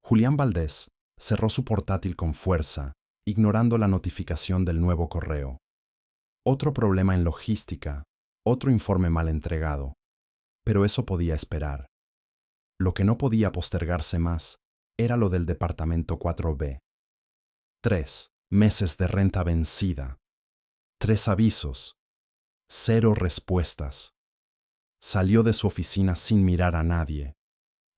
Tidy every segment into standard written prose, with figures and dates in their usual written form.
Julián Valdés cerró su portátil con fuerza, ignorando la notificación del nuevo correo. Otro problema en logística, otro informe mal entregado. Pero eso podía esperar. Lo que no podía postergarse más era lo del departamento 4B. 3 meses de renta vencida. 3 avisos. 0 respuestas. Salió de su oficina sin mirar a nadie.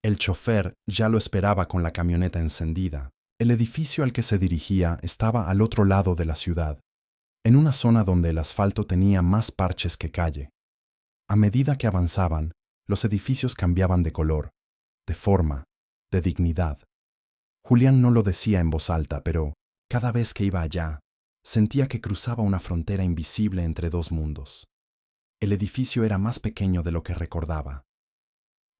El chofer ya lo esperaba con la camioneta encendida. El edificio al que se dirigía estaba al otro lado de la ciudad, en una zona donde el asfalto tenía más parches que calle. A medida que avanzaban, los edificios cambiaban de color, de forma, de dignidad. Julián no lo decía en voz alta, pero cada vez que iba allá, sentía que cruzaba una frontera invisible entre dos mundos. El edificio era más pequeño de lo que recordaba.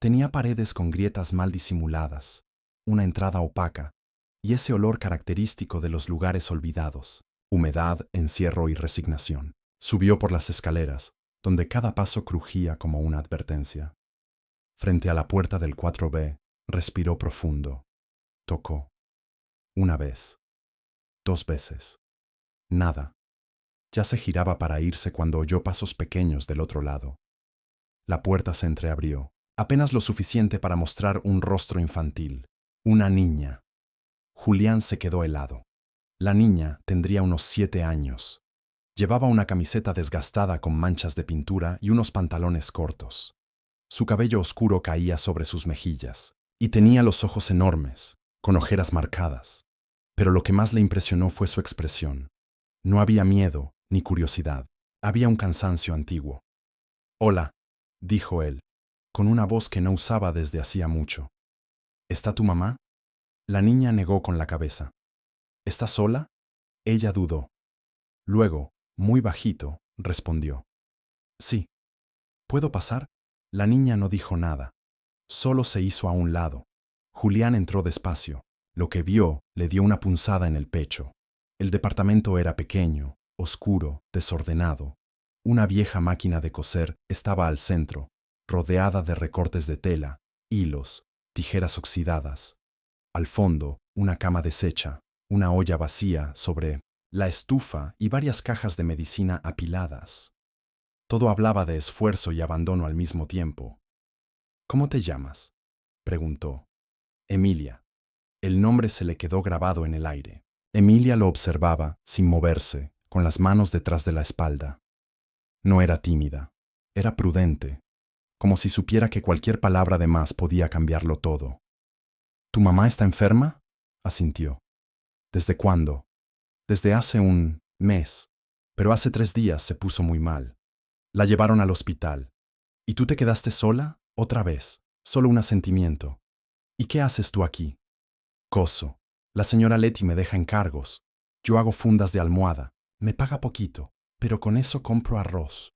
Tenía paredes con grietas mal disimuladas, una entrada opaca, y ese olor característico de los lugares olvidados, humedad, encierro y resignación. Subió por las escaleras, donde cada paso crujía como una advertencia. Frente a la puerta del 4B, respiró profundo. Tocó. 1 vez. 2 veces. Nada. Ya se giraba para irse cuando oyó pasos pequeños del otro lado. La puerta se entreabrió, apenas lo suficiente para mostrar un rostro infantil. Una niña. Julián se quedó helado. La niña tendría unos 7 años. Llevaba una camiseta desgastada con manchas de pintura y unos pantalones cortos. Su cabello oscuro caía sobre sus mejillas, y tenía los ojos enormes, con ojeras marcadas. Pero lo que más le impresionó fue su expresión. No había miedo ni curiosidad, había un cansancio antiguo. «Hola», dijo él, con una voz que no usaba desde hacía mucho. «¿Está tu mamá?» La niña negó con la cabeza. «¿Estás sola?» Ella dudó. Luego, muy bajito, respondió. «Sí». «¿Puedo pasar?» La niña no dijo nada. Solo se hizo a un lado. Julián entró despacio. Lo que vio le dio una punzada en el pecho. El departamento era pequeño, oscuro, desordenado. Una vieja máquina de coser estaba al centro, rodeada de recortes de tela, hilos, tijeras oxidadas. Al fondo, una cama deshecha, una olla vacía sobre la estufa y varias cajas de medicina apiladas. Todo hablaba de esfuerzo y abandono al mismo tiempo. «¿Cómo te llamas?», preguntó. «Emilia». El nombre se le quedó grabado en el aire. Emilia lo observaba, sin moverse, con las manos detrás de la espalda. No era tímida, era prudente, como si supiera que cualquier palabra de más podía cambiarlo todo. «¿Tu mamá está enferma?», asintió. «¿Desde cuándo?» «Desde hace un mes, pero hace 3 días se puso muy mal. La llevaron al hospital. ¿Y tú te quedaste sola? Otra vez. Solo un asentimiento. ¿Y qué haces tú aquí?» «Coso. La señora Leti me deja encargos. Yo hago fundas de almohada. Me paga poquito, pero con eso compro arroz».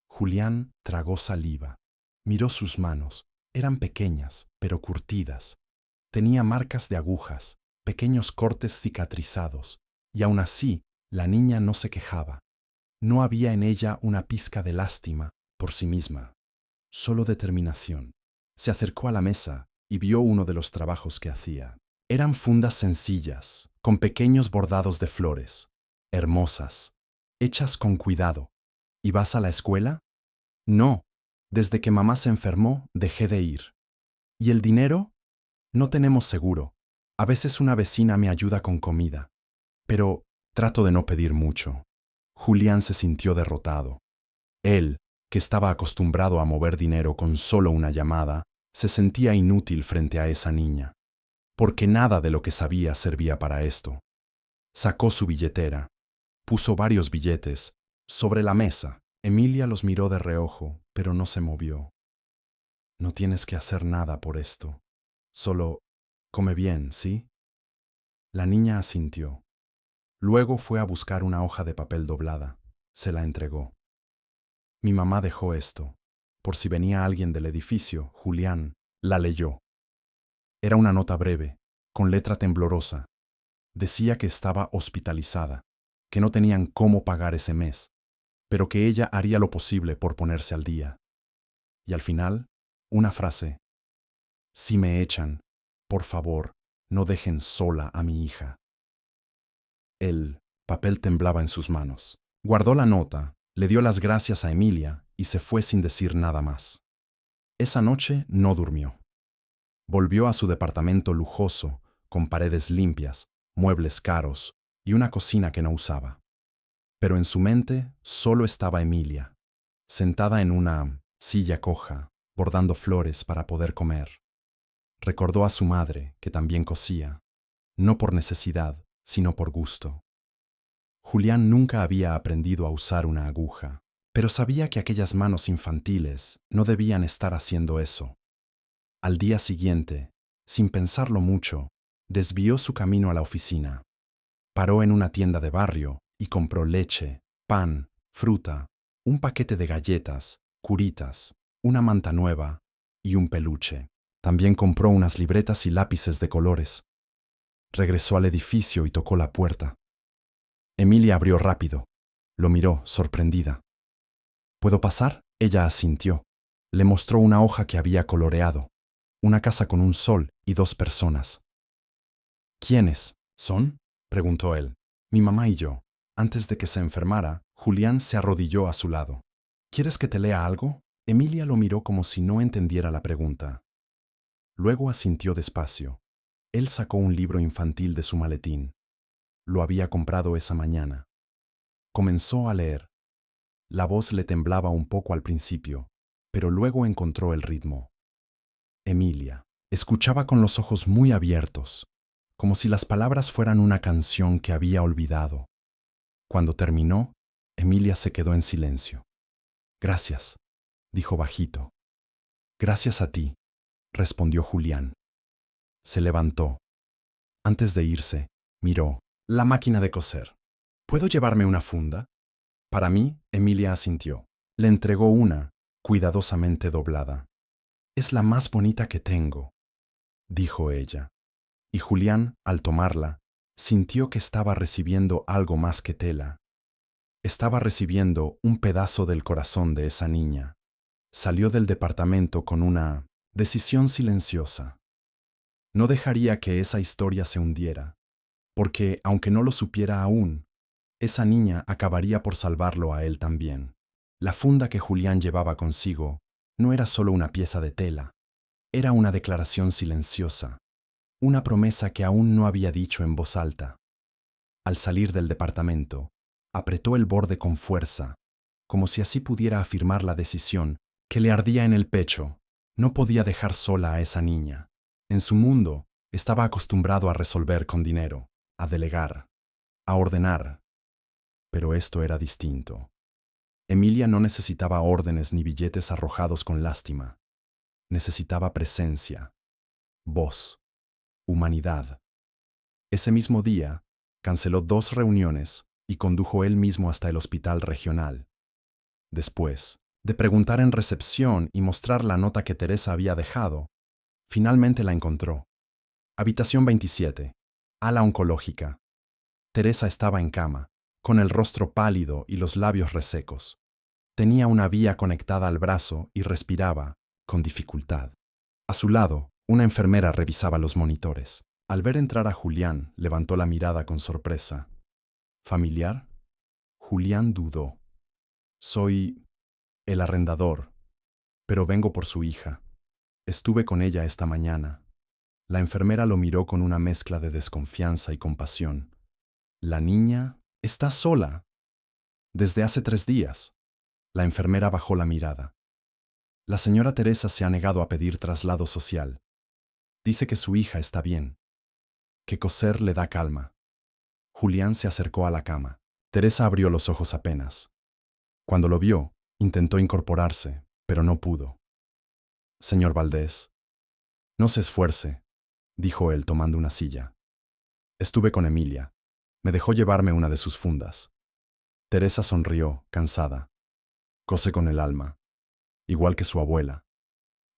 Julián tragó saliva. Miró sus manos. Eran pequeñas, pero curtidas. Tenía marcas de agujas, pequeños cortes cicatrizados, y aún así la niña no se quejaba. No había en ella una pizca de lástima por sí misma, solo determinación. Se acercó a la mesa y vio uno de los trabajos que hacía. Eran fundas sencillas, con pequeños bordados de flores, hermosas, hechas con cuidado. ¿Y vas a la escuela? «No, desde que mamá se enfermó dejé de ir». «¿Y el dinero?» «No tenemos seguro. A veces una vecina me ayuda con comida. Pero trato de no pedir mucho». Julián se sintió derrotado. Él, que estaba acostumbrado a mover dinero con solo una llamada, se sentía inútil frente a esa niña, porque nada de lo que sabía servía para esto. Sacó su billetera, puso varios billetes sobre la mesa. Emilia los miró de reojo, pero no se movió. «No tienes que hacer nada por esto. Solo come bien, ¿sí?» La niña asintió. Luego fue a buscar una hoja de papel doblada. Se la entregó. «Mi mamá dejó esto. Por si venía alguien del edificio». Julián la leyó. Era una nota breve, con letra temblorosa. Decía que estaba hospitalizada, que no tenían cómo pagar ese mes, pero que ella haría lo posible por ponerse al día. Y al final, una frase. «Si me echan, por favor, no dejen sola a mi hija. El papel temblaba en sus manos. Guardó la nota, le dio las gracias a Emilia y se fue sin decir nada más. Esa noche no durmió. Volvió a su departamento lujoso, con paredes limpias, muebles caros y una cocina que no usaba. Pero en su mente solo estaba Emilia, sentada en una silla coja, bordando flores para poder comer. Recordó a su madre, que también cosía, no por necesidad, sino por gusto. Julián nunca había aprendido a usar una aguja, pero sabía que aquellas manos infantiles no debían estar haciendo eso. Al día siguiente, sin pensarlo mucho, desvió su camino a la oficina. Paró en una tienda de barrio y compró leche, pan, fruta, un paquete de galletas, curitas, una manta nueva y un peluche. También compró unas libretas y lápices de colores. Regresó al edificio y tocó la puerta. Emilia abrió rápido. Lo miró, sorprendida. ¿Puedo pasar? Ella asintió. Le mostró una hoja que había coloreado. Una casa con un sol y 2 personas. ¿Quiénes son?, preguntó él. Mi mamá y yo. Antes de que se enfermara, Julián se arrodilló a su lado. ¿Quieres que te lea algo? Emilia lo miró como si no entendiera la pregunta. Luego asintió despacio. Él sacó un libro infantil de su maletín. Lo había comprado esa mañana. Comenzó a leer. La voz le temblaba un poco al principio, pero luego encontró el ritmo. Emilia escuchaba con los ojos muy abiertos, como si las palabras fueran una canción que había olvidado. Cuando terminó, Emilia se quedó en silencio. Gracias, dijo bajito. Gracias a ti, respondió Julián. Se levantó. Antes de irse, miró la máquina de coser. ¿Puedo llevarme una funda? Para mí, Emilia asintió. Le entregó una, cuidadosamente doblada. Es la más bonita que tengo, dijo ella. Y Julián, al tomarla, sintió que estaba recibiendo algo más que tela. Estaba recibiendo un pedazo del corazón de esa niña. Salió del departamento con una decisión silenciosa. No dejaría que esa historia se hundiera, porque, aunque no lo supiera aún, esa niña acabaría por salvarlo a él también. La funda que Julián llevaba consigo no era solo una pieza de tela, era una declaración silenciosa, una promesa que aún no había dicho en voz alta. Al salir del departamento, apretó el borde con fuerza, como si así pudiera afirmar la decisión que le ardía en el pecho. No podía dejar sola a esa niña. En su mundo, estaba acostumbrado a resolver con dinero, a delegar, a ordenar. Pero esto era distinto. Emilia no necesitaba órdenes ni billetes arrojados con lástima. Necesitaba presencia, voz, humanidad. Ese mismo día, canceló 2 reuniones y condujo él mismo hasta el hospital regional. Después de preguntar en recepción y mostrar la nota que Teresa había dejado, finalmente la encontró. Habitación 27, ala oncológica. Teresa estaba en cama, con el rostro pálido y los labios resecos. Tenía una vía conectada al brazo y respiraba, con dificultad. A su lado, una enfermera revisaba los monitores. Al ver entrar a Julián, levantó la mirada con sorpresa. ¿Familiar? Julián dudó. Soy el arrendador, pero vengo por su hija. Estuve con ella esta mañana. La enfermera lo miró con una mezcla de desconfianza y compasión. La niña está sola. Desde hace 3 días. La enfermera bajó la mirada. La señora Teresa se ha negado a pedir traslado social. Dice que su hija está bien, que coser le da calma. Julián se acercó a la cama. Teresa abrió los ojos apenas. Cuando lo vio, intentó incorporarse, pero no pudo. Señor Valdés, no se esfuerce, dijo él tomando una silla. Estuve con Emilia. Me dejó llevarme una de sus fundas. Teresa sonrió, cansada. Cose con el alma, igual que su abuela.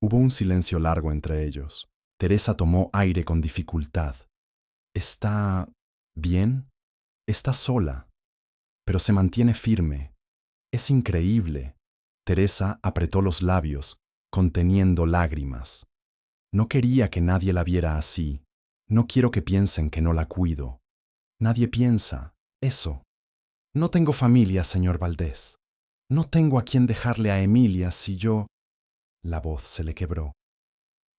Hubo un silencio largo entre ellos. Teresa tomó aire con dificultad. ¿Está bien? Está sola, pero se mantiene firme. Es increíble. Teresa apretó los labios, conteniendo lágrimas. No quería que nadie la viera así. No quiero que piensen que no la cuido. Nadie piensa eso. No tengo familia, señor Valdés. No tengo a quien dejarle a Emilia si yo... La voz se le quebró.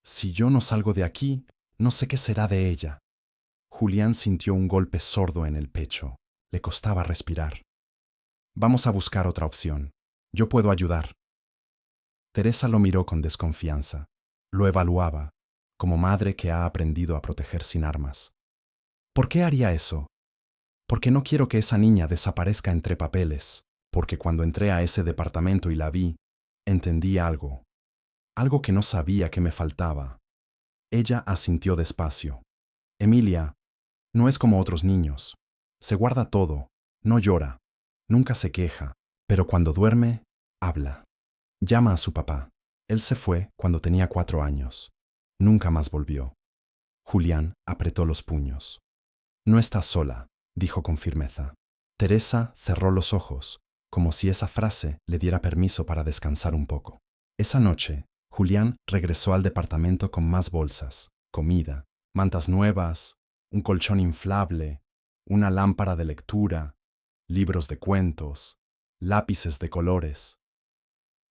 Si yo no salgo de aquí, no sé qué será de ella. Julián sintió un golpe sordo en el pecho. Le costaba respirar. Vamos a buscar otra opción. Yo puedo ayudar. Teresa lo miró con desconfianza. Lo evaluaba, como madre que ha aprendido a proteger sin armas. ¿Por qué haría eso? Porque no quiero que esa niña desaparezca entre papeles, porque cuando entré a ese departamento y la vi, entendí algo. Algo que no sabía que me faltaba. Ella asintió despacio. Emilia, no es como otros niños. Se guarda todo, no llora, nunca se queja, pero cuando duerme, habla. Llama a su papá. Él se fue cuando tenía 4 años. Nunca más volvió. Julián apretó los puños. No estás sola, dijo con firmeza. Teresa cerró los ojos, como si esa frase le diera permiso para descansar un poco. Esa noche, Julián regresó al departamento con más bolsas, comida, mantas nuevas, un colchón inflable, una lámpara de lectura, libros de cuentos, lápices de colores.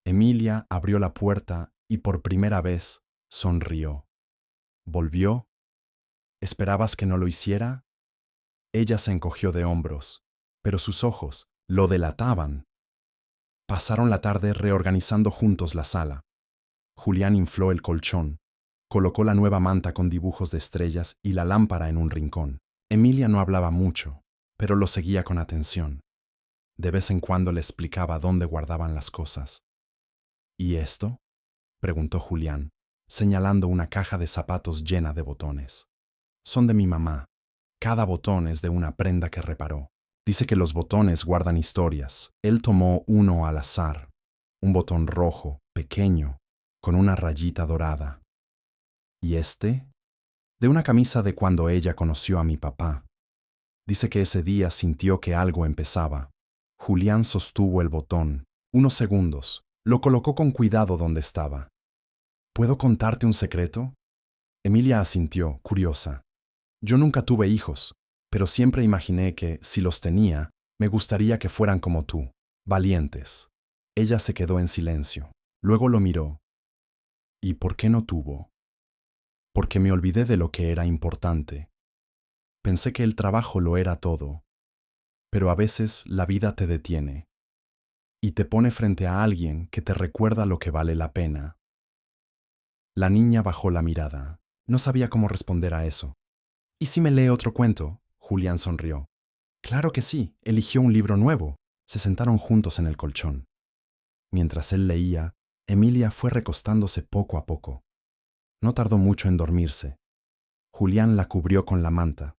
Emilia abrió la puerta y por primera vez sonrió. ¿Volvió? ¿Esperabas que no lo hiciera? Ella se encogió de hombros, pero sus ojos lo delataban. Pasaron la tarde reorganizando juntos la sala. Julián infló el colchón, colocó la nueva manta con dibujos de estrellas y la lámpara en un rincón. Emilia no hablaba mucho, pero lo seguía con atención. De vez en cuando le explicaba dónde guardaban las cosas. ¿Y esto?, preguntó Julián, señalando una caja de zapatos llena de botones. Son de mi mamá. Cada botón es de una prenda que reparó. Dice que los botones guardan historias. Él tomó uno al azar, un botón rojo, pequeño, con una rayita dorada. ¿Y este? De una camisa de cuando ella conoció a mi papá. Dice que ese día sintió que algo empezaba. Julián sostuvo el botón, unos segundos, lo colocó con cuidado donde estaba. ¿Puedo contarte un secreto? Emilia asintió, curiosa. Yo nunca tuve hijos, pero siempre imaginé que, si los tenía, me gustaría que fueran como tú, valientes. Ella se quedó en silencio. Luego lo miró. ¿Y por qué no tuvo? Porque me olvidé de lo que era importante. Pensé que el trabajo lo era todo. Pero a veces la vida te detiene y te pone frente a alguien que te recuerda lo que vale la pena. La niña bajó la mirada. No sabía cómo responder a eso. ¿Y si me lee otro cuento? Julián sonrió. Claro que sí, eligió un libro nuevo. Se sentaron juntos en el colchón. Mientras él leía, Emilia fue recostándose poco a poco. No tardó mucho en dormirse. Julián la cubrió con la manta.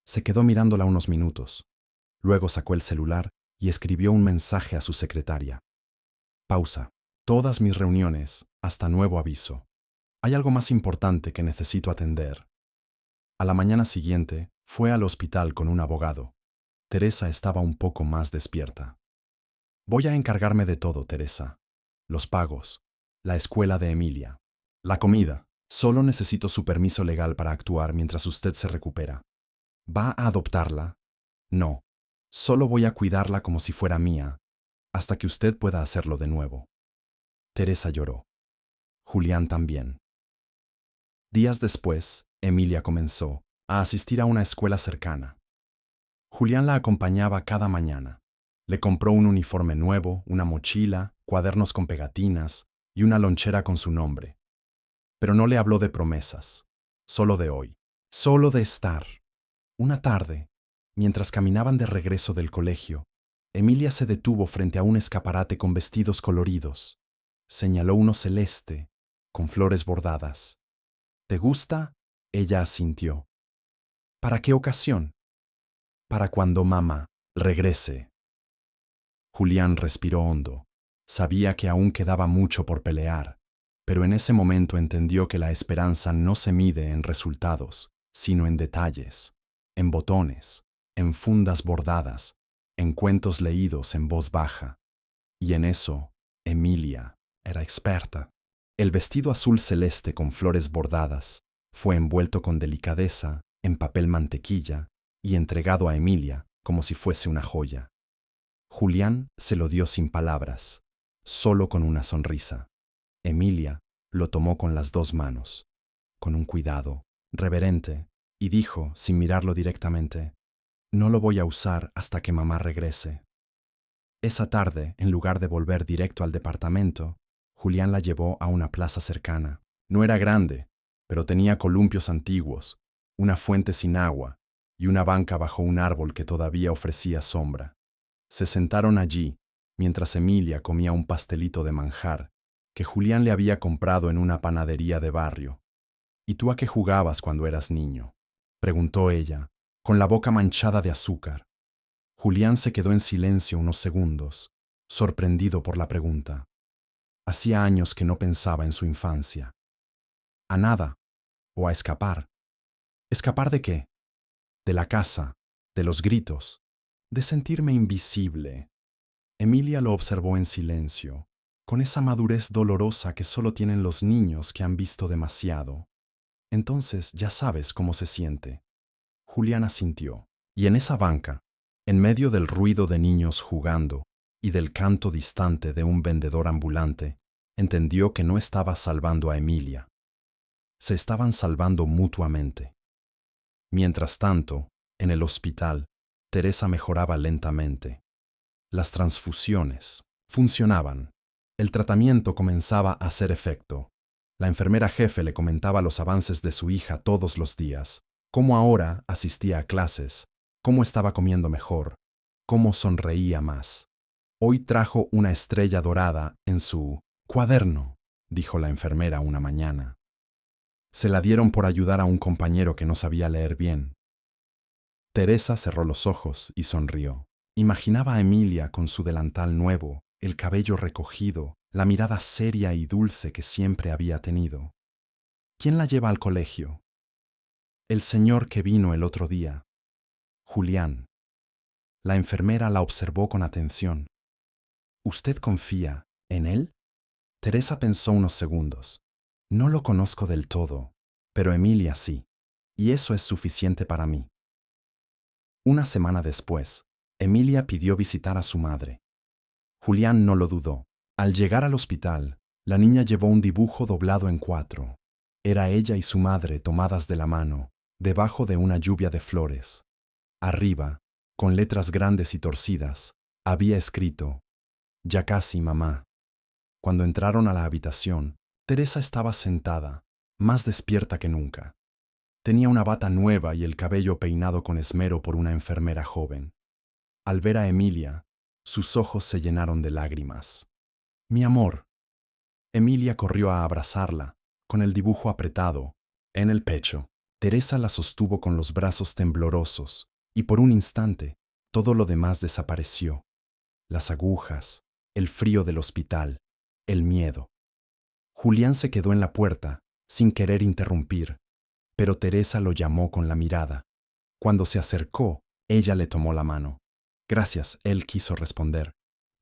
Se quedó mirándola unos minutos. Luego sacó el celular y escribió un mensaje a su secretaria. Pausa. Todas mis reuniones, hasta nuevo aviso. Hay algo más importante que necesito atender. A la mañana siguiente, fue al hospital con un abogado. Teresa estaba un poco más despierta. Voy a encargarme de todo, Teresa. Los pagos, la escuela de Emilia, la comida. Solo necesito su permiso legal para actuar mientras usted se recupera. ¿Va a adoptarla? No. Solo voy a cuidarla como si fuera mía, hasta que usted pueda hacerlo de nuevo. Teresa lloró. Julián también. Días después, Emilia comenzó a asistir a una escuela cercana. Julián la acompañaba cada mañana. Le compró un uniforme nuevo, una mochila, cuadernos con pegatinas y una lonchera con su nombre. Pero no le habló de promesas, solo de hoy, solo de estar. Una tarde, mientras caminaban de regreso del colegio, Emilia se detuvo frente a un escaparate con vestidos coloridos. Señaló uno celeste, con flores bordadas. ¿Te gusta? Ella asintió. ¿Para qué ocasión? Para cuando mamá regrese. Julián respiró hondo. Sabía que aún quedaba mucho por pelear, pero en ese momento entendió que la esperanza no se mide en resultados, sino en detalles, en botones, en fundas bordadas, en cuentos leídos en voz baja. Y en eso, Emilia era experta. El vestido azul celeste con flores bordadas Fue envuelto con delicadeza, en papel mantequilla, y entregado a Emilia como si fuese una joya. Julián se lo dio sin palabras, solo con una sonrisa. Emilia lo tomó con las dos manos, con un cuidado reverente, y dijo, sin mirarlo directamente, «No lo voy a usar hasta que mamá regrese». Esa tarde, en lugar de volver directo al departamento, Julián la llevó a una plaza cercana. No era grande, pero tenía columpios antiguos, una fuente sin agua y una banca bajo un árbol que todavía ofrecía sombra. Se sentaron allí, mientras Emilia comía un pastelito de manjar que Julián le había comprado en una panadería de barrio. «¿Y tú a qué jugabas cuando eras niño?», preguntó ella, con la boca manchada de azúcar. Julián se quedó en silencio unos segundos, sorprendido por la pregunta. Hacía años que no pensaba en su infancia. A nada, o a escapar. ¿Escapar de qué? De la casa, de los gritos, de sentirme invisible. Emilia lo observó en silencio, con esa madurez dolorosa que solo tienen los niños que han visto demasiado. Entonces ya sabes cómo se siente. Julián asintió, y en esa banca, en medio del ruido de niños jugando y del canto distante de un vendedor ambulante, entendió que no estaba salvando a Emilia. Se estaban salvando mutuamente. Mientras tanto, en el hospital, Teresa mejoraba lentamente. Las transfusiones funcionaban. El tratamiento comenzaba a hacer efecto. La enfermera jefe le comentaba los avances de su hija todos los días, cómo ahora asistía a clases, cómo estaba comiendo mejor, cómo sonreía más. Hoy trajo una estrella dorada en su cuaderno, dijo la enfermera una mañana. Se la dieron por ayudar a un compañero que no sabía leer bien. Teresa cerró los ojos y sonrió. Imaginaba a Emilia con su delantal nuevo, el cabello recogido, la mirada seria y dulce que siempre había tenido. ¿Quién la lleva al colegio? El señor que vino el otro día. Julián. La enfermera la observó con atención. ¿Usted confía en él? Teresa pensó unos segundos. No lo conozco del todo, pero Emilia sí, y eso es suficiente para mí. Una semana después, Emilia pidió visitar a su madre. Julián no lo dudó. Al llegar al hospital, la niña llevó un dibujo doblado en 4. Era ella y su madre tomadas de la mano, debajo de una lluvia de flores. Arriba, con letras grandes y torcidas, había escrito, «Ya casi, mamá». Cuando entraron a la habitación, Teresa estaba sentada, más despierta que nunca. Tenía una bata nueva y el cabello peinado con esmero por una enfermera joven. Al ver a Emilia, sus ojos se llenaron de lágrimas. «Mi amor». Emilia corrió a abrazarla, con el dibujo apretado, en el pecho. Teresa la sostuvo con los brazos temblorosos, y por un instante, todo lo demás desapareció. Las agujas, el frío del hospital, el miedo. Julián se quedó en la puerta, sin querer interrumpir, pero Teresa lo llamó con la mirada. Cuando se acercó, ella le tomó la mano. «Gracias», él quiso responder,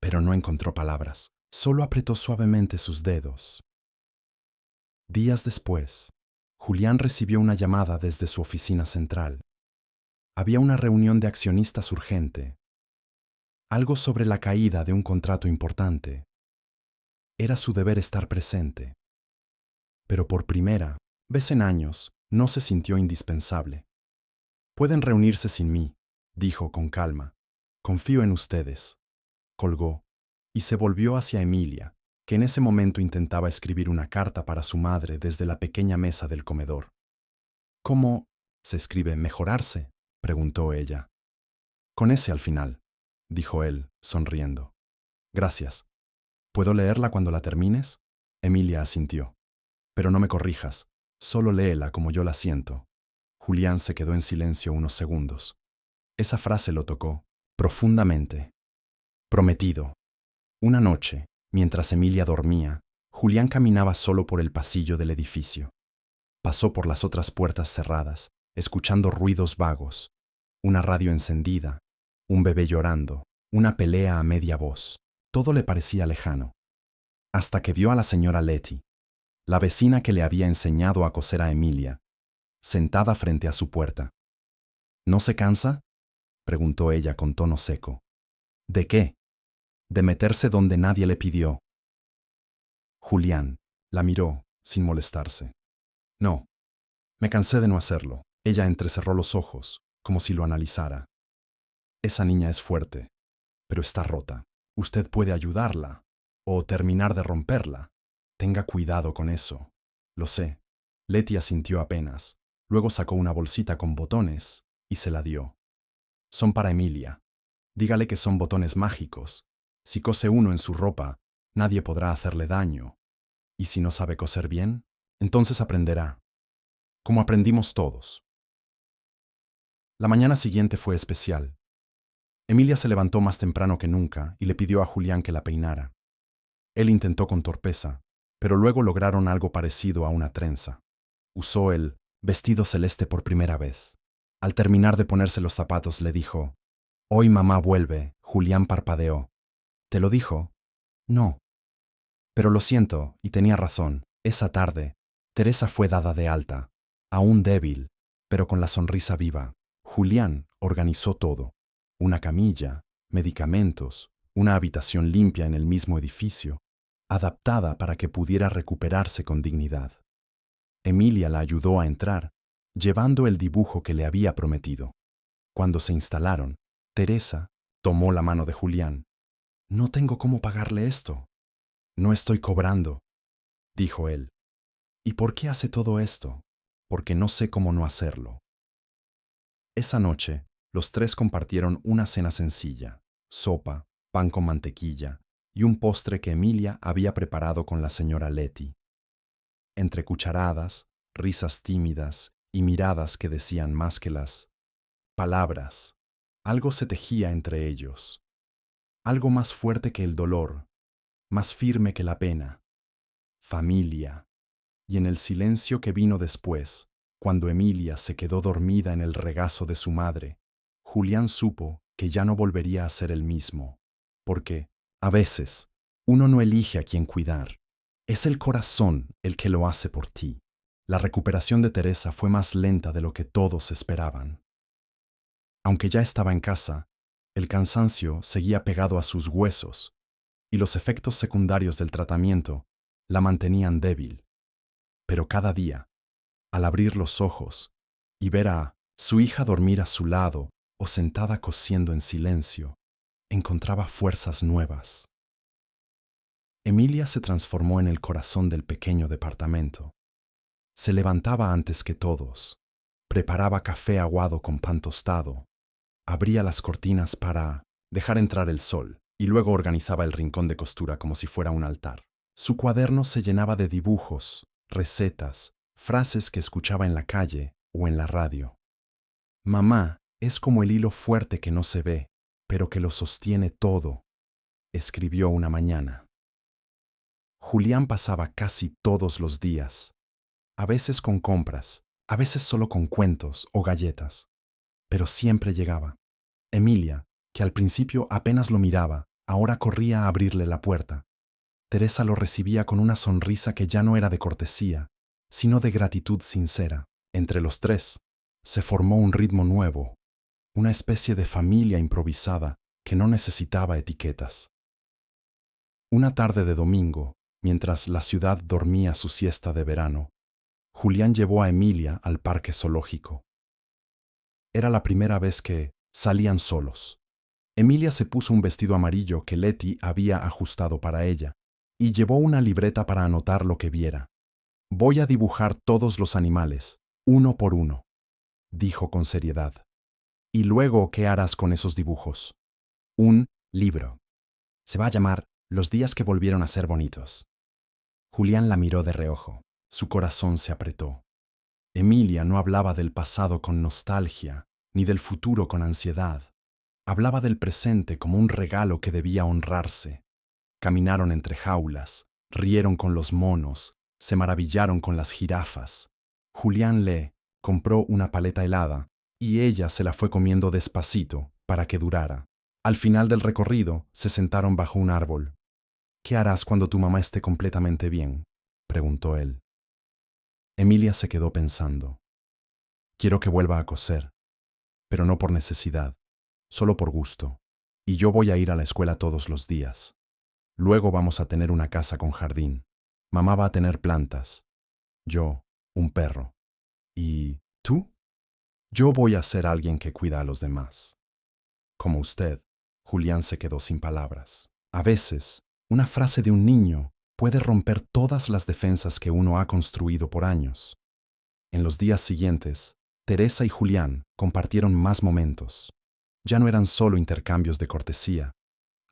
pero no encontró palabras. Solo apretó suavemente sus dedos. Días después, Julián recibió una llamada desde su oficina central. Había una reunión de accionistas urgente. Algo sobre la caída de un contrato importante. Era su deber estar presente. Pero por primera vez en años, no se sintió indispensable. «Pueden reunirse sin mí», dijo con calma. «Confío en ustedes». Colgó y se volvió hacia Emilia, que en ese momento intentaba escribir una carta para su madre desde la pequeña mesa del comedor. «¿Cómo se escribe mejorarse?», preguntó ella. «Con ese al final», dijo él, sonriendo. «Gracias. ¿Puedo leerla cuando la termines?». Emilia asintió. «Pero no me corrijas, solo léela como yo la siento». Julián se quedó en silencio unos segundos. Esa frase lo tocó profundamente. Prometido. Una noche, mientras Emilia dormía, Julián caminaba solo por el pasillo del edificio. Pasó por las otras puertas cerradas, escuchando ruidos vagos, una radio encendida, un bebé llorando, una pelea a media voz. Todo le parecía lejano. Hasta que vio a la señora Letty, la vecina que le había enseñado a coser a Emilia, sentada frente a su puerta. ¿No se cansa?, preguntó ella con tono seco. ¿De qué? De meterse donde nadie le pidió. Julián la miró, sin molestarse. No, me cansé de no hacerlo. Ella entrecerró los ojos, como si lo analizara. Esa niña es fuerte, pero está rota. Usted puede ayudarla, o terminar de romperla. Tenga cuidado con eso. Lo sé. Leti asintió apenas. Luego sacó una bolsita con botones y se la dio. Son para Emilia. Dígale que son botones mágicos. Si cose uno en su ropa, nadie podrá hacerle daño. Y si no sabe coser bien, entonces aprenderá. Como aprendimos todos. La mañana siguiente fue especial. Emilia se levantó más temprano que nunca y le pidió a Julián que la peinara. Él intentó con torpeza, pero luego lograron algo parecido a una trenza. Usó el vestido celeste por primera vez. Al terminar de ponerse los zapatos le dijo: «Hoy mamá vuelve». Julián parpadeó. «¿Te lo dijo?» «No». «Pero lo siento, y tenía razón. Esa tarde, Teresa fue dada de alta, aún débil, pero con la sonrisa viva. Julián organizó todo. Una camilla, medicamentos, una habitación limpia en el mismo edificio, adaptada para que pudiera recuperarse con dignidad. Emilia la ayudó a entrar, llevando el dibujo que le había prometido. Cuando se instalaron, Teresa tomó la mano de Julián. «No tengo cómo pagarle esto». «No estoy cobrando», dijo él. «¿Y por qué hace todo esto?» «Porque no sé cómo no hacerlo». Esa noche, los tres compartieron una cena sencilla: sopa, pan con mantequilla y un postre que Emilia había preparado con la señora Leti. Entre cucharadas, risas tímidas y miradas que decían más que las palabras, algo se tejía entre ellos. Algo más fuerte que el dolor, más firme que la pena. Familia. Y en el silencio que vino después, cuando Emilia se quedó dormida en el regazo de su madre, Julián supo que ya no volvería a ser el mismo. Porque, a veces, uno no elige a quién cuidar. Es el corazón el que lo hace por ti. La recuperación de Teresa fue más lenta de lo que todos esperaban. Aunque ya estaba en casa, el cansancio seguía pegado a sus huesos, y los efectos secundarios del tratamiento la mantenían débil. Pero cada día, al abrir los ojos y ver a su hija dormir a su lado o sentada cosiendo en silencio, encontraba fuerzas nuevas. Emilia se transformó en el corazón del pequeño departamento. Se levantaba antes que todos, preparaba café aguado con pan tostado, abría las cortinas para dejar entrar el sol y luego organizaba el rincón de costura como si fuera un altar. Su cuaderno se llenaba de dibujos, recetas, frases que escuchaba en la calle o en la radio. «Mamá es como el hilo fuerte que no se ve, pero que lo sostiene todo», escribió una mañana. Julián pasaba casi todos los días, a veces con compras, a veces solo con cuentos o galletas, pero siempre llegaba. Emilia, que al principio apenas lo miraba, ahora corría a abrirle la puerta. Teresa lo recibía con una sonrisa que ya no era de cortesía, sino de gratitud sincera. Entre los tres, se formó un ritmo nuevo, una especie de familia improvisada que no necesitaba etiquetas. Una tarde de domingo, mientras la ciudad dormía su siesta de verano, Julián llevó a Emilia al parque zoológico. Era la primera vez que salían solos. Emilia se puso un vestido amarillo que Leti había ajustado para ella y llevó una libreta para anotar lo que viera. «Voy a dibujar todos los animales, uno por uno», dijo con seriedad. «¿Y luego qué harás con esos dibujos?» «Un libro. Se va a llamar Los días que volvieron a ser bonitos». Julián la miró de reojo. Su corazón se apretó. Emilia no hablaba del pasado con nostalgia, ni del futuro con ansiedad. Hablaba del presente como un regalo que debía honrarse. Caminaron entre jaulas, rieron con los monos, se maravillaron con las jirafas. Julián le compró una paleta helada y ella se la fue comiendo despacito para que durara. Al final del recorrido se sentaron bajo un árbol. «¿Qué harás cuando tu mamá esté completamente bien?», preguntó él. Emilia se quedó pensando. Quiero que vuelva a coser, pero no por necesidad, solo por gusto. Y yo voy a ir a la escuela todos los días. Luego vamos a tener una casa con jardín. Mamá va a tener plantas. Yo, un perro. ¿Y tú? Yo voy a ser alguien que cuida a los demás. Como usted, Julián se quedó sin palabras. A veces, una frase de un niño puede romper todas las defensas que uno ha construido por años. En los días siguientes, Teresa y Julián compartieron más momentos. Ya no eran solo intercambios de cortesía.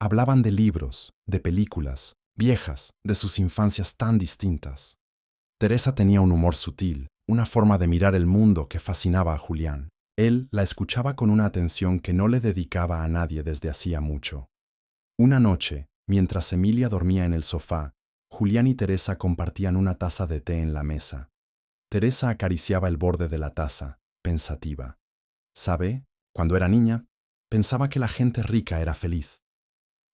Hablaban de libros, de películas, viejas, de sus infancias tan distintas. Teresa tenía un humor sutil, una forma de mirar el mundo que fascinaba a Julián. Él la escuchaba con una atención que no le dedicaba a nadie desde hacía mucho. Una noche, mientras Emilia dormía en el sofá, Julián y Teresa compartían una taza de té en la mesa. Teresa acariciaba el borde de la taza, pensativa. ¿Sabe? Cuando era niña, pensaba que la gente rica era feliz.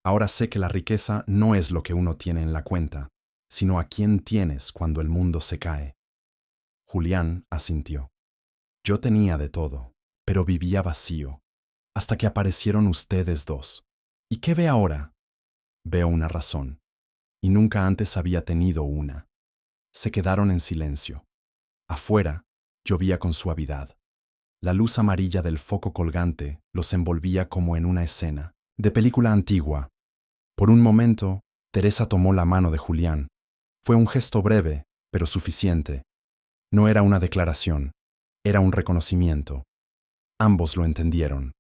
Ahora sé que la riqueza no es lo que uno tiene en la cuenta, sino a quién tienes cuando el mundo se cae. Julián asintió. Yo tenía de todo, pero vivía vacío, hasta que aparecieron ustedes dos. ¿Y qué ve ahora? Veo una razón, y nunca antes había tenido una. Se quedaron en silencio. Afuera, llovía con suavidad. La luz amarilla del foco colgante los envolvía como en una escena de película antigua. Por un momento, Teresa tomó la mano de Julián. Fue un gesto breve, pero suficiente. No era una declaración, era un reconocimiento. Ambos lo entendieron.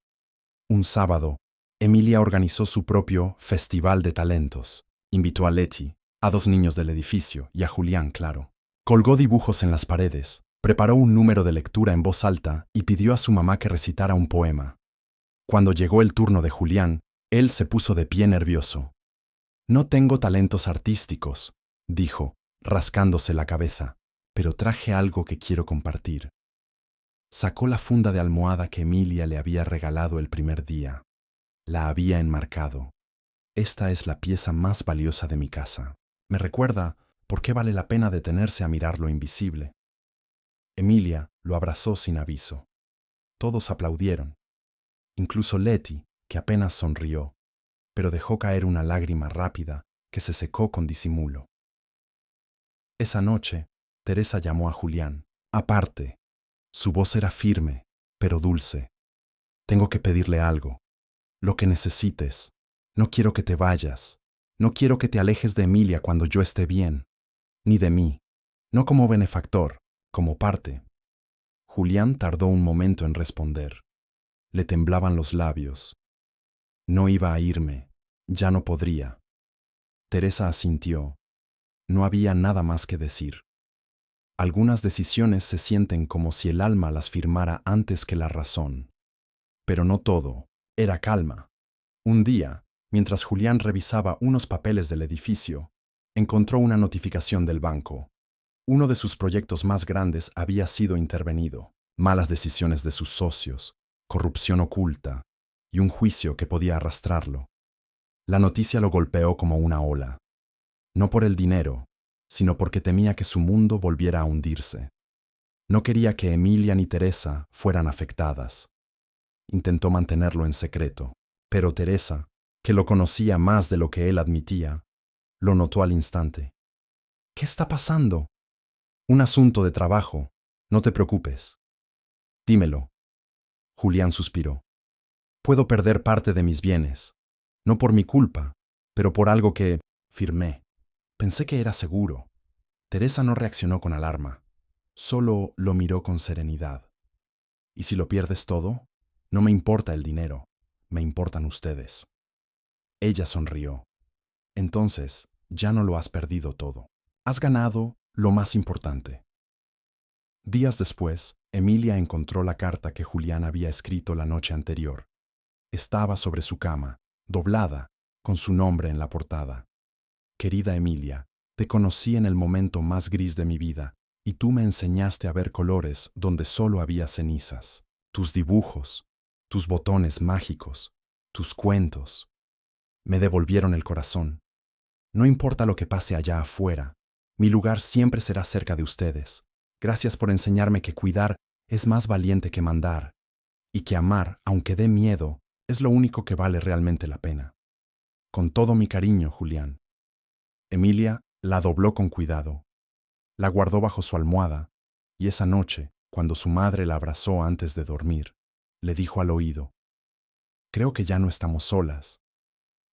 Un sábado, Emilia organizó su propio Festival de Talentos. Invitó a Leti, a dos niños del edificio y a Julián, claro. Colgó dibujos en las paredes, preparó un número de lectura en voz alta y pidió a su mamá que recitara un poema. Cuando llegó el turno de Julián, él se puso de pie nervioso. No tengo talentos artísticos, dijo, rascándose la cabeza, pero traje algo que quiero compartir. Sacó la funda de almohada que Emilia le había regalado el primer día. La había enmarcado. Esta es la pieza más valiosa de mi casa. Me recuerda por qué vale la pena detenerse a mirar lo invisible. Emilia lo abrazó sin aviso. Todos aplaudieron. Incluso Leti, que apenas sonrió, pero dejó caer una lágrima rápida que se secó con disimulo. Esa noche, Teresa llamó a Julián. Aparte, su voz era firme, pero dulce. Tengo que pedirle algo. Lo que necesites. No quiero que te vayas. No quiero que te alejes de Emilia cuando yo esté bien. Ni de mí. No como benefactor, como parte. Julián tardó un momento en responder. Le temblaban los labios. No iba a irme. Ya no podría. Teresa asintió. No había nada más que decir. Algunas decisiones se sienten como si el alma las firmara antes que la razón. Pero no todo. Era calma. Un día, mientras Julián revisaba unos papeles del edificio, encontró una notificación del banco. Uno de sus proyectos más grandes había sido intervenido. Malas decisiones de sus socios, corrupción oculta y un juicio que podía arrastrarlo. La noticia lo golpeó como una ola. No por el dinero, sino porque temía que su mundo volviera a hundirse. No quería que Emilia ni Teresa fueran afectadas. Intentó mantenerlo en secreto, pero Teresa, que lo conocía más de lo que él admitía, lo notó al instante. ¿Qué está pasando? Un asunto de trabajo. No te preocupes. Dímelo. Julián suspiró. Puedo perder parte de mis bienes. No por mi culpa, pero por algo que firmé. Pensé que era seguro. Teresa no reaccionó con alarma. Solo lo miró con serenidad. ¿Y si lo pierdes todo? No me importa el dinero. Me importan ustedes. Ella sonrió. Entonces, ya no lo has perdido todo. Has ganado lo más importante. Días después, Emilia encontró la carta que Julián había escrito la noche anterior. Estaba sobre su cama, doblada, con su nombre en la portada. Querida Emilia, te conocí en el momento más gris de mi vida, y tú me enseñaste a ver colores donde solo había cenizas. Tus dibujos, tus botones mágicos, tus cuentos. Me devolvieron el corazón. No importa lo que pase allá afuera, mi lugar siempre será cerca de ustedes. Gracias por enseñarme que cuidar es más valiente que mandar, y que amar, aunque dé miedo, es lo único que vale realmente la pena. Con todo mi cariño, Julián. Emilia la dobló con cuidado, la guardó bajo su almohada, y esa noche, cuando su madre la abrazó antes de dormir, le dijo al oído: «Creo que ya no estamos solas».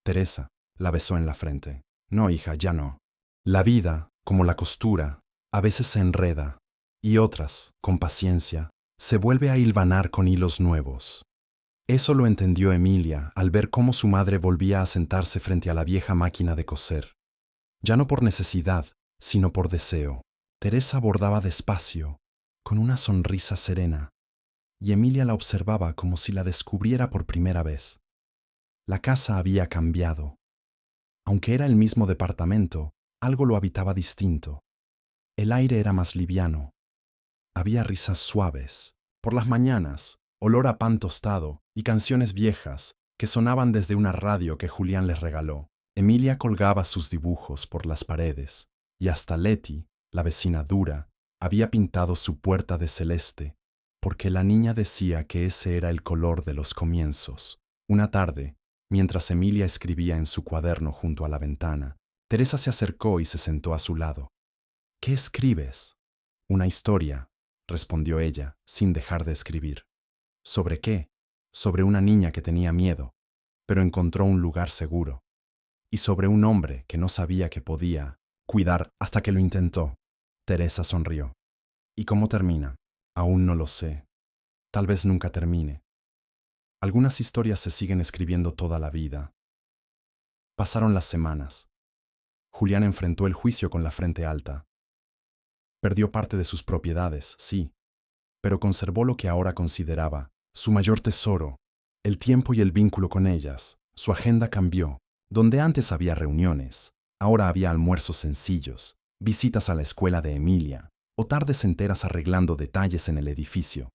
Teresa la besó en la frente. «No, hija, ya no. La vida, como la costura, a veces se enreda, y otras, con paciencia, se vuelve a hilvanar con hilos nuevos». Eso lo entendió Emilia al ver cómo su madre volvía a sentarse frente a la vieja máquina de coser. Ya no por necesidad, sino por deseo. Teresa bordaba despacio, con una sonrisa serena, y Emilia la observaba como si la descubriera por primera vez. La casa había cambiado. Aunque era el mismo departamento, algo lo habitaba distinto. El aire era más liviano. Había risas suaves. Por las mañanas, olor a pan tostado y canciones viejas que sonaban desde una radio que Julián les regaló. Emilia colgaba sus dibujos por las paredes, y hasta Leti, la vecina dura, había pintado su puerta de celeste, porque la niña decía que ese era el color de los comienzos. Una tarde, mientras Emilia escribía en su cuaderno junto a la ventana, Teresa se acercó y se sentó a su lado. «¿Qué escribes?» «Una historia», respondió ella, sin dejar de escribir. «¿Sobre qué?» «Sobre una niña que tenía miedo, pero encontró un lugar seguro. Y sobre un hombre que no sabía que podía cuidar hasta que lo intentó». Teresa sonrió. «¿Y cómo termina?» «Aún no lo sé. Tal vez nunca termine. Algunas historias se siguen escribiendo toda la vida». Pasaron las semanas. Julián enfrentó el juicio con la frente alta. Perdió parte de sus propiedades, sí, pero conservó lo que ahora consideraba su mayor tesoro, el tiempo y el vínculo con ellas. Su agenda cambió. Donde antes había reuniones, ahora había almuerzos sencillos, visitas a la escuela de Emilia, o tardes enteras arreglando detalles en el edificio.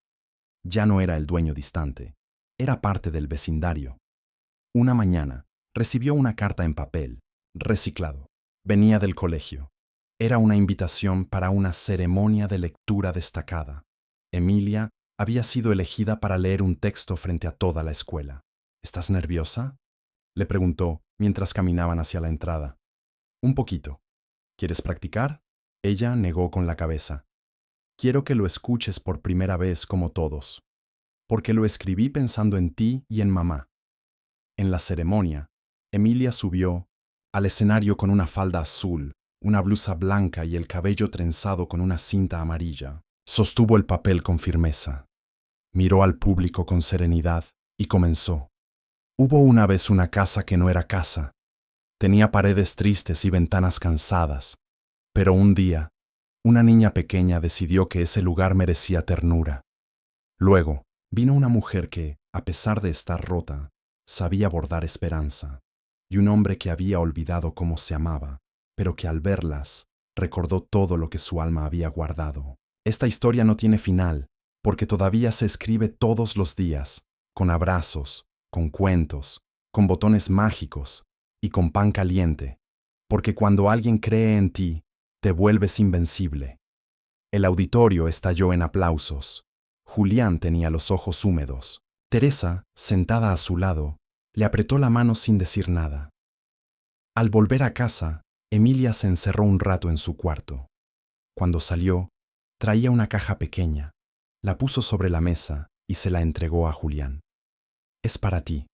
Ya no era el dueño distante, era parte del vecindario. Una mañana, recibió una carta en papel, reciclado. Venía del colegio. Era una invitación para una ceremonia de lectura destacada. Emilia había sido elegida para leer un texto frente a toda la escuela. «¿Estás nerviosa?», le preguntó mientras caminaban hacia la entrada. «Un poquito. ¿Quieres practicar?». Ella negó con la cabeza. «Quiero que lo escuches por primera vez como todos, porque lo escribí pensando en ti y en mamá». En la ceremonia, Emilia subió al escenario con una falda azul, una blusa blanca y el cabello trenzado con una cinta amarilla. Sostuvo el papel con firmeza. Miró al público con serenidad y comenzó. «Hubo una vez una casa que no era casa. Tenía paredes tristes y ventanas cansadas. Pero un día, una niña pequeña decidió que ese lugar merecía ternura. Luego, vino una mujer que, a pesar de estar rota, sabía bordar esperanza. Y un hombre que había olvidado cómo se amaba, pero que al verlas, recordó todo lo que su alma había guardado. Esta historia no tiene final, porque todavía se escribe todos los días, con abrazos, con cuentos, con botones mágicos y con pan caliente, porque cuando alguien cree en ti, te vuelves invencible». El auditorio estalló en aplausos. Julián tenía los ojos húmedos. Teresa, sentada a su lado, le apretó la mano sin decir nada. Al volver a casa, Emilia se encerró un rato en su cuarto. Cuando salió, traía una caja pequeña, la puso sobre la mesa y se la entregó a Julián. «Es para ti».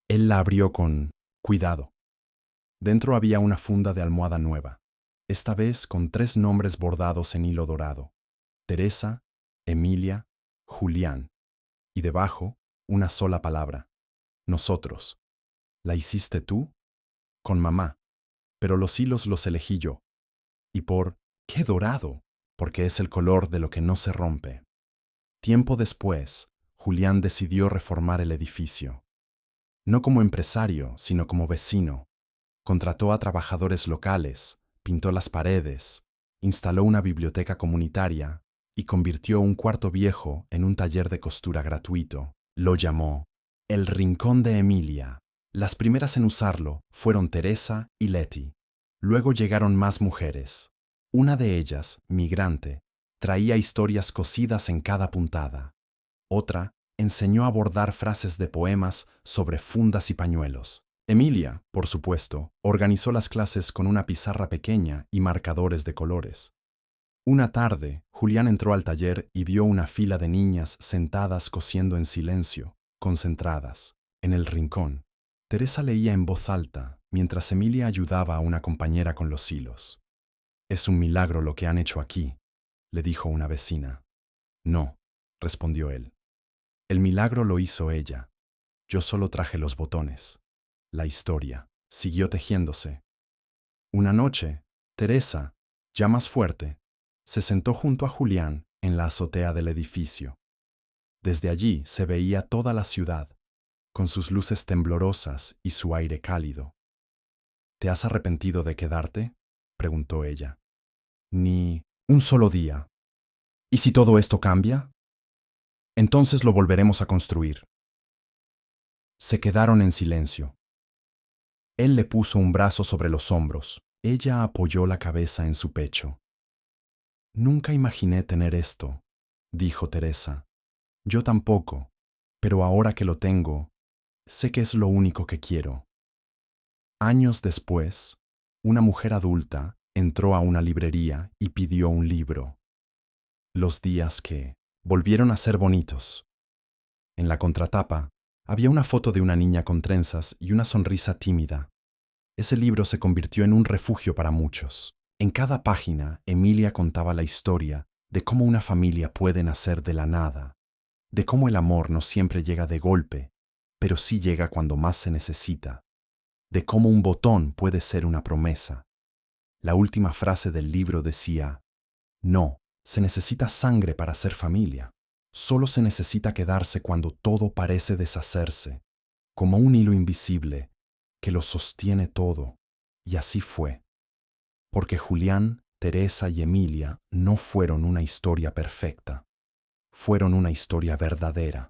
Él la abrió con cuidado. Dentro había una funda de almohada nueva, esta vez con 3 nombres bordados en hilo dorado: Teresa, Emilia, Julián, y debajo una sola palabra: nosotros. «¿La hiciste tú?». «Con mamá, pero los hilos los elegí yo». Y por «qué dorado», porque es el color de lo que no se rompe. Tiempo después, Julián decidió reformar el edificio. No como empresario, sino como vecino. Contrató a trabajadores locales, pintó las paredes, instaló una biblioteca comunitaria y convirtió un cuarto viejo en un taller de costura gratuito. Lo llamó El Rincón de Emilia. Las primeras en usarlo fueron Teresa y Leti. Luego llegaron más mujeres. Una de ellas, migrante, Traía historias cosidas en cada puntada. Otra enseñó a bordar frases de poemas sobre fundas y pañuelos. Emilia, por supuesto, organizó las clases con una pizarra pequeña y marcadores de colores. Una tarde, Julián entró al taller y vio una fila de niñas sentadas cosiendo en silencio, concentradas. En el rincón, Teresa leía en voz alta, mientras Emilia ayudaba a una compañera con los hilos. «Es un milagro lo que han hecho aquí», le dijo una vecina. «No», respondió él. «El milagro lo hizo ella. Yo solo traje los botones». La historia siguió tejiéndose. Una noche, Teresa, ya más fuerte, se sentó junto a Julián en la azotea del edificio. Desde allí se veía toda la ciudad, con sus luces temblorosas y su aire cálido. «¿Te has arrepentido de quedarte?», preguntó ella. «Ni un solo día. ¿Y si todo esto cambia? Entonces lo volveremos a construir». Se quedaron en silencio. Él le puso un brazo sobre los hombros. Ella apoyó la cabeza en su pecho. «Nunca imaginé tener esto», dijo Teresa. «Yo tampoco, pero ahora que lo tengo, sé que es lo único que quiero». Años después, una mujer adulta entró a una librería y pidió un libro. Los días que volvieron a ser bonitos. En la contratapa había una foto de una niña con trenzas y una sonrisa tímida. Ese libro se convirtió en un refugio para muchos. En cada página, Emilia contaba la historia de cómo una familia puede nacer de la nada, de cómo el amor no siempre llega de golpe, pero sí llega cuando más se necesita, de cómo un botón puede ser una promesa. La última frase del libro decía: «No, se necesita sangre para ser familia. Solo se necesita quedarse cuando todo parece deshacerse, como un hilo invisible que lo sostiene todo». Y así fue. Porque Julián, Teresa y Emilia no fueron una historia perfecta. Fueron una historia verdadera.